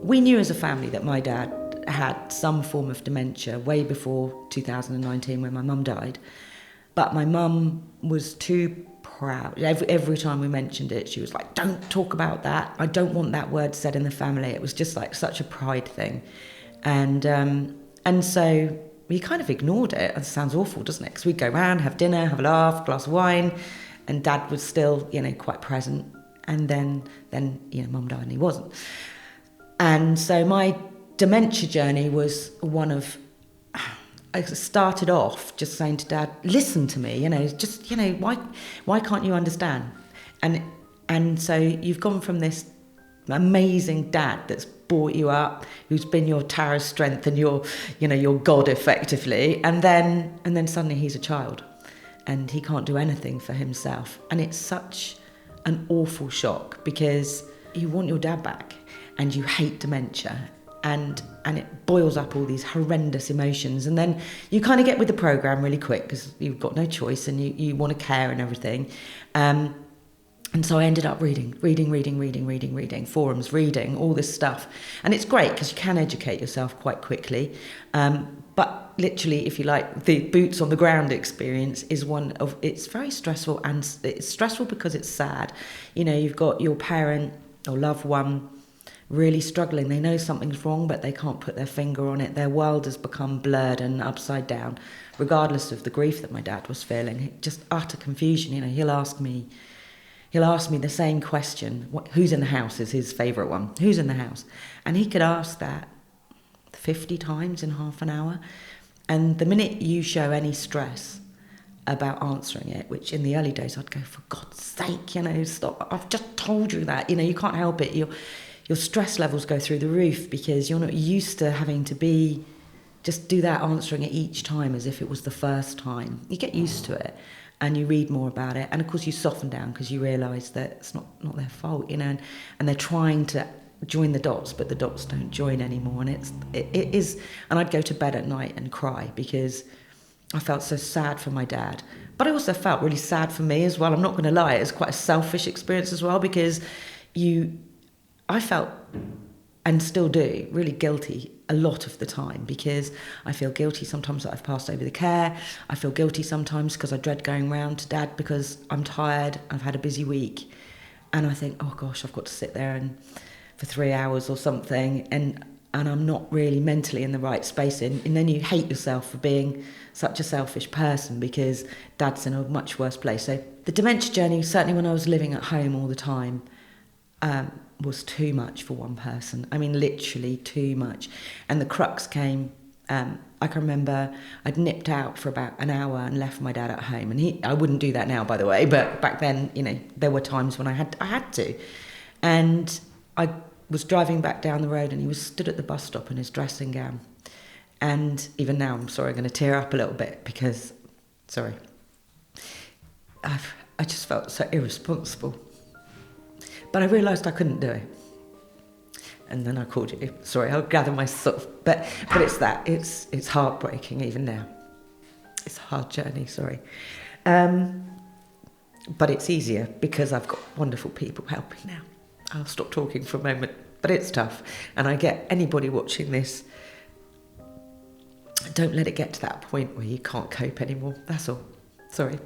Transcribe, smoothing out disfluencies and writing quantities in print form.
We knew as a family that my dad had some form of dementia way before 2019 when my mum died. But my mum was too proud. Every time we mentioned it, she was like, don't talk about that. I don't want that word said in the family. It was just like such a pride thing. And so we kind of ignored it. It sounds awful, doesn't it? Because we'd go round, have dinner, have a laugh, a glass of wine, and Dad was still, quite present. And then Mum died and he wasn't. And so my dementia journey was one of, I started off just saying to Dad, listen to me, why can't you understand? And so you've gone from this amazing dad that's brought you up, who's been your tower of strength and your God effectively, and then suddenly he's a child and he can't do anything for himself. And it's such an awful shock because you want your dad back and you hate dementia. And it boils up all these horrendous emotions. And then you kind of get with the programme really quick because you've got no choice and you want to care and everything. And so I ended up reading, forums, reading, all this stuff. And it's great because you can educate yourself quite quickly. But literally, if you like, the boots on the ground experience is one of, it's very stressful, and it's stressful because it's sad. You've got your parent or loved one really struggling. They know something's wrong, but they can't put their finger on it. Their world has become blurred and upside down, regardless of the grief that my dad was feeling. Just utter confusion. He'll ask me the same question. Who's in the house is his favourite one. Who's in the house? And he could ask that 50 times in half an hour. And the minute you show any stress about answering it, which in the early days I'd go, for God's sake, stop. I've just told you that. You can't help it. Your stress levels go through the roof because you're not used to having to do that, answering it each time as if it was the first time. You get used to it and you read more about it. And of course you soften down because you realise that it's not their fault, and they're trying to join the dots, but the dots don't join anymore. And it is, and I'd go to bed at night and cry because I felt so sad for my dad. But I also felt really sad for me as well. I'm not going to lie, it was quite a selfish experience as well because I felt, and still do, really guilty a lot of the time because I feel guilty sometimes that I've passed over the care. I feel guilty sometimes because I dread going round to Dad because I'm tired, I've had a busy week. And I think, oh gosh, I've got to sit there for 3 hours or something and I'm not really mentally in the right space. And then you hate yourself for being such a selfish person because Dad's in a much worse place. So the dementia journey, certainly when I was living at home all the time, was too much for one person. I mean, literally too much. And the crux came, I can remember I'd nipped out for about an hour and left my dad at home. And I wouldn't do that now, by the way, but back then, there were times when I had to. And I was driving back down the road and he was stood at the bus stop in his dressing gown. And even now, I'm sorry, I'm going to tear up a little bit because, I just felt so irresponsible. But I realised I couldn't do it. And then I called you. Sorry, I'll gather myself. But it's heartbreaking even now. It's a hard journey, sorry. But it's easier because I've got wonderful people helping now. I'll stop talking for a moment, but it's tough. And I get anybody watching this, don't let it get to that point where you can't cope anymore. That's all. Sorry.